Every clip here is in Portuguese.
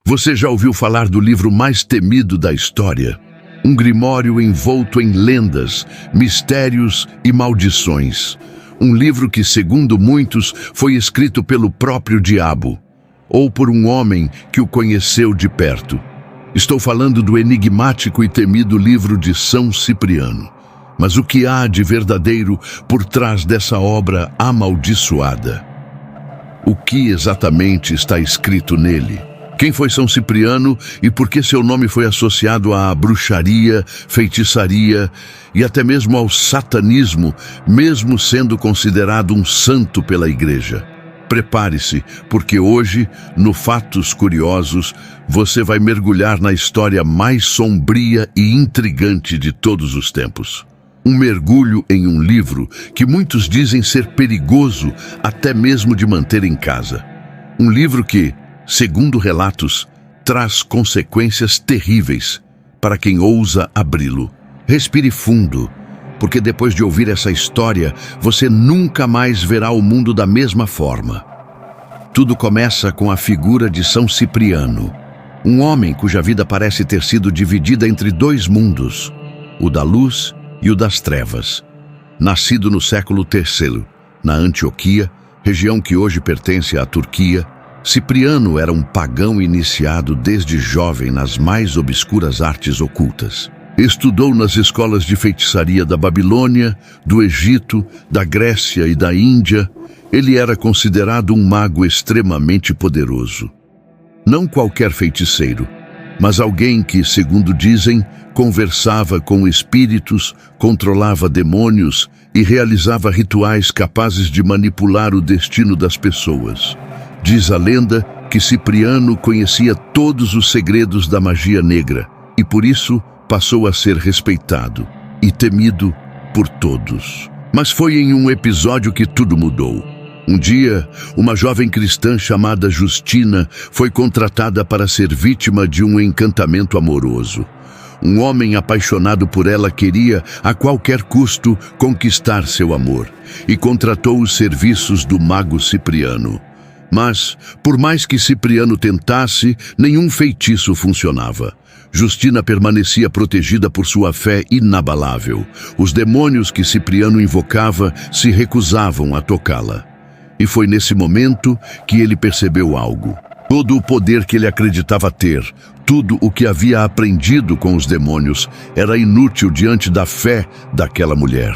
Você já ouviu falar do livro mais temido da história? Um grimório envolto em lendas, mistérios e maldições. Um livro que, segundo muitos, foi escrito pelo próprio diabo, ou por um homem que o conheceu de perto. Estou falando do enigmático e temido livro de São Cipriano. Mas o que há de verdadeiro por trás dessa obra amaldiçoada? O que exatamente está escrito nele? Quem foi São Cipriano e por que seu nome foi associado à bruxaria, feitiçaria e até mesmo ao satanismo, mesmo sendo considerado um santo pela Igreja? Prepare-se, porque hoje, no Fatos Curiosos, você vai mergulhar na história mais sombria e intrigante de todos os tempos. Um mergulho em um livro que muitos dizem ser perigoso até mesmo de manter em casa. Um livro que, segundo relatos, traz consequências terríveis para quem ousa abri-lo. Respire fundo, porque depois de ouvir essa história, você nunca mais verá o mundo da mesma forma. Tudo começa com a figura de São Cipriano, um homem cuja vida parece ter sido dividida entre dois mundos, o da luz e o das trevas. Nascido no século III, na Antioquia, região que hoje pertence à Turquia, Cipriano era um pagão iniciado desde jovem nas mais obscuras artes ocultas. Estudou nas escolas de feitiçaria da Babilônia, do Egito, da Grécia e da Índia. Ele era considerado um mago extremamente poderoso. Não qualquer feiticeiro, mas alguém que, segundo dizem, conversava com espíritos, controlava demônios e realizava rituais capazes de manipular o destino das pessoas. Diz a lenda que Cipriano conhecia todos os segredos da magia negra e, por isso, passou a ser respeitado e temido por todos. Mas foi em um episódio que tudo mudou. Um dia, uma jovem cristã chamada Justina foi contratada para ser vítima de um encantamento amoroso. Um homem apaixonado por ela queria, a qualquer custo, conquistar seu amor e contratou os serviços do mago Cipriano. Mas, por mais que Cipriano tentasse, nenhum feitiço funcionava. Justina permanecia protegida por sua fé inabalável. Os demônios que Cipriano invocava se recusavam a tocá-la. E foi nesse momento que ele percebeu algo. Todo o poder que ele acreditava ter, tudo o que havia aprendido com os demônios, era inútil diante da fé daquela mulher.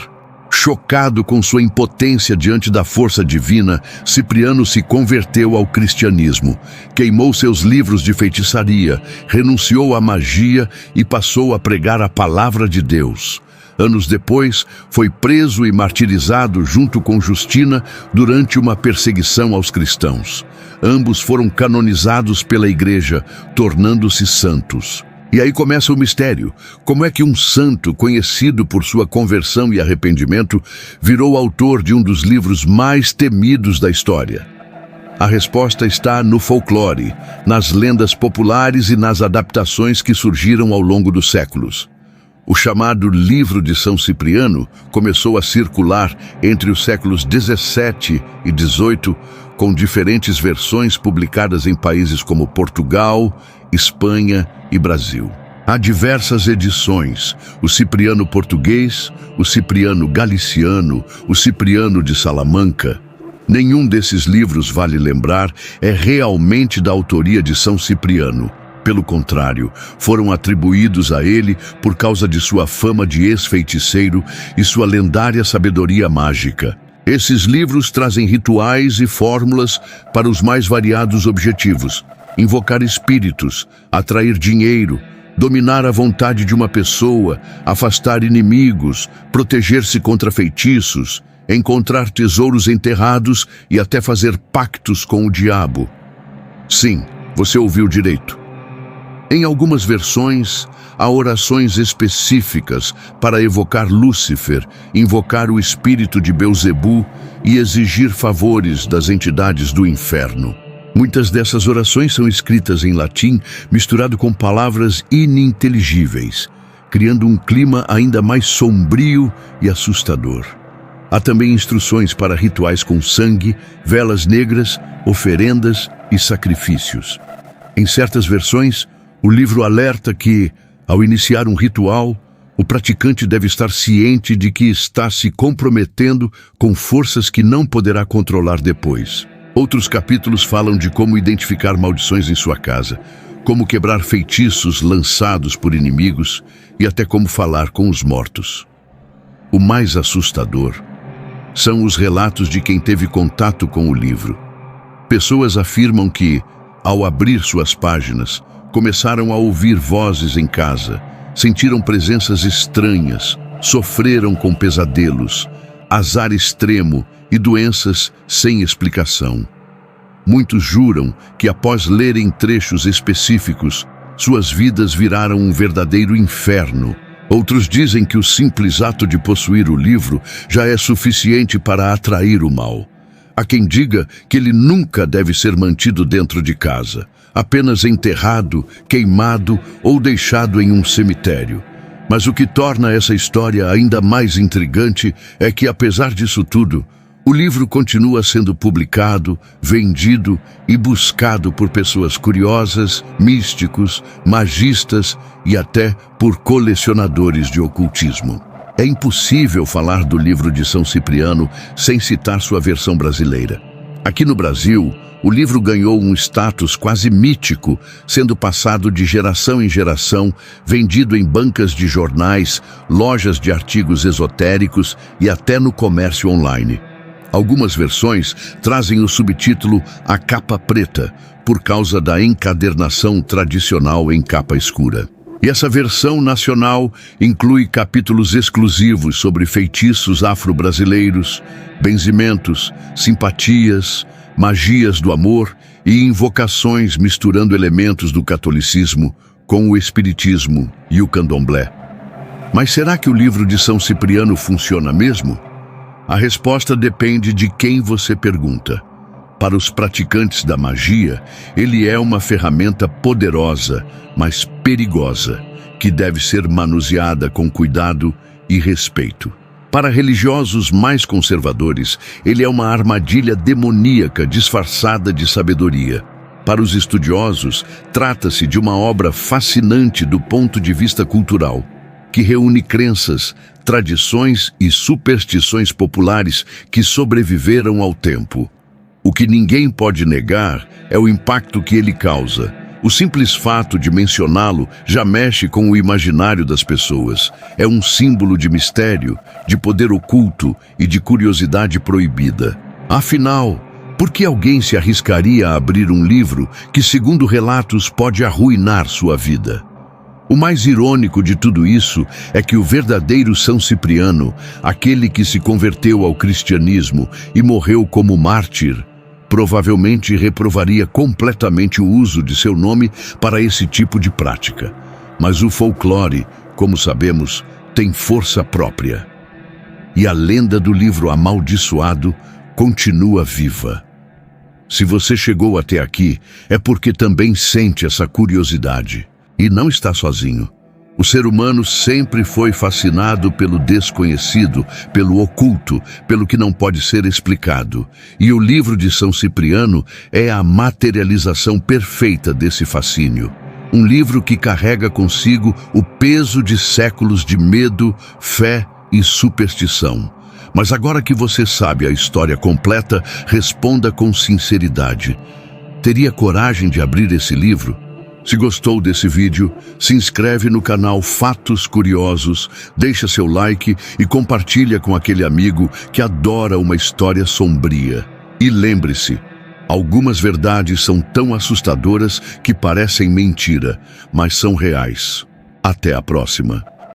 Chocado com sua impotência diante da força divina, Cipriano se converteu ao cristianismo, queimou seus livros de feitiçaria, renunciou à magia e passou a pregar a palavra de Deus. Anos depois, foi preso e martirizado junto com Justina durante uma perseguição aos cristãos. Ambos foram canonizados pela Igreja, tornando-se santos. E aí começa o mistério. Como é que um santo, conhecido por sua conversão e arrependimento, virou autor de um dos livros mais temidos da história? A resposta está no folclore, nas lendas populares e nas adaptações que surgiram ao longo dos séculos. O chamado Livro de São Cipriano começou a circular entre os séculos XVII e XVIII, com diferentes versões publicadas em países como Portugal, Espanha e Brasil. Há diversas edições: o Cipriano português, o Cipriano galiciano, o Cipriano de Salamanca. Nenhum desses livros, vale lembrar, é realmente da autoria de São Cipriano. Pelo contrário, foram atribuídos a ele por causa de sua fama de ex-feiticeiro e sua lendária sabedoria mágica. Esses livros trazem rituais e fórmulas para os mais variados objetivos: invocar espíritos, atrair dinheiro, dominar a vontade de uma pessoa, afastar inimigos, proteger-se contra feitiços, encontrar tesouros enterrados e até fazer pactos com o diabo. Sim, você ouviu direito. Em algumas versões, há orações específicas para evocar Lúcifer, invocar o espírito de Belzebu e exigir favores das entidades do inferno. Muitas dessas orações são escritas em latim, misturado com palavras ininteligíveis, criando um clima ainda mais sombrio e assustador. Há também instruções para rituais com sangue, velas negras, oferendas e sacrifícios. Em certas versões, o livro alerta que, ao iniciar um ritual, o praticante deve estar ciente de que está se comprometendo com forças que não poderá controlar depois. Outros capítulos falam de como identificar maldições em sua casa, como quebrar feitiços lançados por inimigos e até como falar com os mortos. O mais assustador são os relatos de quem teve contato com o livro. Pessoas afirmam que, ao abrir suas páginas, começaram a ouvir vozes em casa, sentiram presenças estranhas, sofreram com pesadelos, azar extremo e doenças sem explicação. Muitos juram que, após lerem trechos específicos, suas vidas viraram um verdadeiro inferno. Outros dizem que o simples ato de possuir o livro já é suficiente para atrair o mal. Há quem diga que ele nunca deve ser mantido dentro de casa, apenas enterrado, queimado ou deixado em um cemitério. Mas o que torna essa história ainda mais intrigante é que, apesar disso tudo, o livro continua sendo publicado, vendido e buscado por pessoas curiosas, místicos, magistas e até por colecionadores de ocultismo. É impossível falar do livro de São Cipriano sem citar sua versão brasileira. Aqui no Brasil, o livro ganhou um status quase mítico, sendo passado de geração em geração, vendido em bancas de jornais, lojas de artigos esotéricos e até no comércio online. Algumas versões trazem o subtítulo A Capa Preta, por causa da encadernação tradicional em capa escura. E essa versão nacional inclui capítulos exclusivos sobre feitiços afro-brasileiros, benzimentos, simpatias, magias do amor e invocações misturando elementos do catolicismo com o espiritismo e o candomblé. Mas será que o livro de São Cipriano funciona mesmo? A resposta depende de quem você pergunta. Para os praticantes da magia, ele é uma ferramenta poderosa, mas perigosa, que deve ser manuseada com cuidado e respeito. Para religiosos mais conservadores, ele é uma armadilha demoníaca disfarçada de sabedoria. Para os estudiosos, trata-se de uma obra fascinante do ponto de vista cultural, que reúne crenças, tradições e superstições populares que sobreviveram ao tempo. O que ninguém pode negar é o impacto que ele causa. O simples fato de mencioná-lo já mexe com o imaginário das pessoas. É um símbolo de mistério, de poder oculto e de curiosidade proibida. Afinal, por que alguém se arriscaria a abrir um livro que, segundo relatos, pode arruinar sua vida? O mais irônico de tudo isso é que o verdadeiro São Cipriano, aquele que se converteu ao cristianismo e morreu como mártir, provavelmente reprovaria completamente o uso de seu nome para esse tipo de prática. Mas o folclore, como sabemos, tem força própria. E a lenda do livro amaldiçoado continua viva. Se você chegou até aqui, é porque também sente essa curiosidade. E não está sozinho. O ser humano sempre foi fascinado pelo desconhecido, pelo oculto, pelo que não pode ser explicado. E o livro de São Cipriano é a materialização perfeita desse fascínio. Um livro que carrega consigo o peso de séculos de medo, fé e superstição. Mas agora que você sabe a história completa, responda com sinceridade. Teria coragem de abrir esse livro? Se gostou desse vídeo, se inscreve no canal Fatos Curiosos, deixa seu like e compartilha com aquele amigo que adora uma história sombria. E lembre-se, algumas verdades são tão assustadoras que parecem mentira, mas são reais. Até a próxima.